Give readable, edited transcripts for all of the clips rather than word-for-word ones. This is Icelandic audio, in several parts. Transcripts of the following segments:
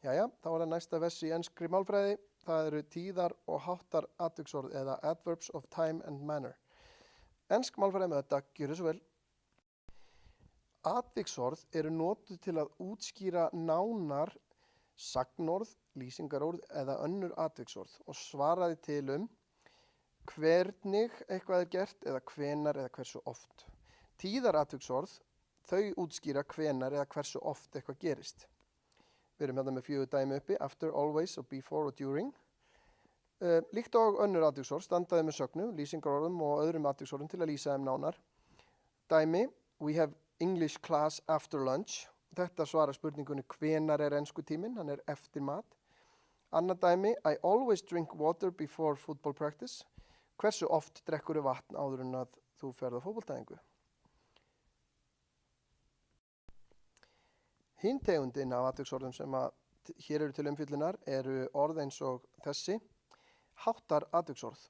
Jæja, þá það næsta vess í enskri málfræði. Það eru tíðar- og háttar atviksorð eða adverbs of time and manner. Ensk málfræði með þetta, gjörðu svo vel. Atviksorð eru notuð til að útskýra nánar sagnorð, lýsingarorð eða önnur atviksorð og svaraði til hvernig eitthvað er gert eða hvenar eða hversu oft. Tíðaratviksorð, þau útskýra hvenar eða hversu oft eitthvað gerist. Við erum hérna með 4 dæmi uppi, after, always og before og during. Líkt og önnur atviksorð standaði með sögnum, lýsingarorðum og öðrum atviksorðum til að lýsa þeim nánar. Dæmi, we have English class after lunch. Þetta svarar spurningunni hvenar er ensku tíminn, hann er eftir mat. Annað dæmi, I always drink water before football practice. Hversu oft drekkur vatn áður en að þú ferð á fótboltaæfingu? Hin tegundin af atviksorðum sem hér eru til umfjöllunar eru orð eins og þessi, háttar atviksorð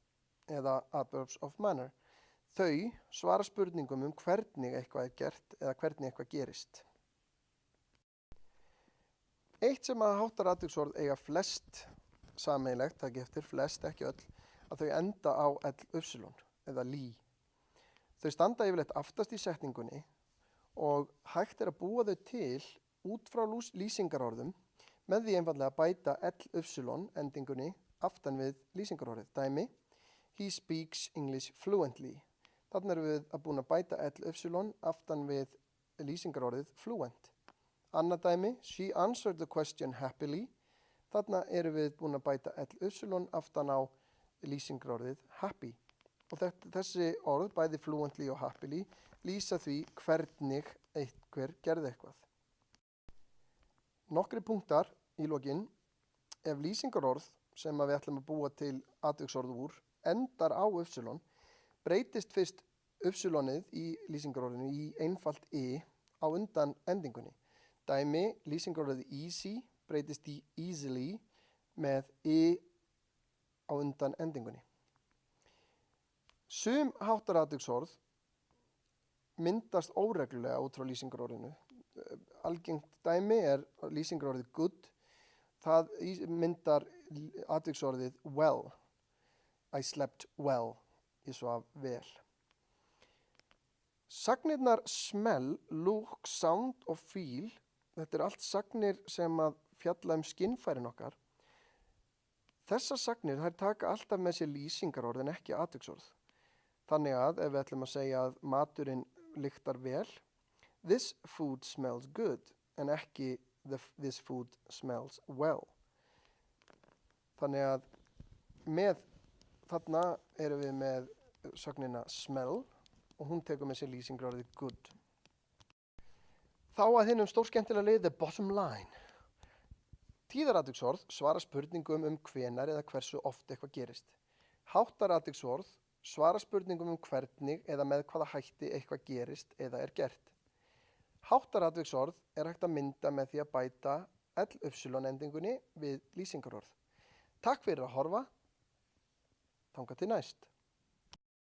eða adverbs of manner. Þau svara spurningum hvernig eitthvað er gert eða hvernig eitthvað gerist. Eitt sem að háttar atviksorð eiga flest sameiginlegt, takk eftir flest, ekki öll, að þau enda á l-y eða lí. Þau standa yfirleitt aftast í setningunni og hægt er að búa þau til út frá lýsingarorðum með því einfaldlega að bæta l-y endingunni aftan við lýsingarorðið. Dæmi, he speaks English fluently. Þannig erum við að búin að bæta l-y aftan við lýsingarorðið fluent. Annað dæmi, she answered the question happily. Þarna erum við búin að bæta l-y aftan á lýsingarorðið happy. Og þessi orð, bæði fluently og happily, lýsa því hvernig einhver gerði eitthvað. Nokkri punktar í lokin. Ef lýsingarorð sem við ætlum að búa til atviksorð úr endar á y, breytist fyrst y-ið í lýsingarorðinu í einfalt á undan endingunni. Dæmi, lýsingarorðið easy breytist í easily með á undan endingunni. Sum háttaratviksorð myndast óreglulega út frá lýsingarorðinu. Algengt dæmi er lýsingarorðið good. Það myndar atviksorðið well. I slept well. Ég svaf vel. Sagnirnar smell, look, sound og feel. Þetta er allt sagnir sem að fjalla skynfærin okkar. Þessar sagnir þær taka alltaf með sér lýsingarorð en ekki atviksorð. Þannig að ef við ætlum að segja að maturinn lyktar vel, this food smells good, en ekki this food smells well. Þannig að þarna erum við með sögnina smell og hún tekur með sér lýsingarorðið good. Þá að hinum stórskemmtilega lið the bottom line. Tíðaratviksorð svara spurningum hvenar eða hversu oft eitthvað gerist. Háttaratviksorð svara spurningum hvernig eða með hvaða hætti eitthvað gerist eða er gert. Háttaratviksorð er hægt að mynda með því að bæta l-y endingunni við lýsingarorð. Takk fyrir að horfa. Þangað til næst.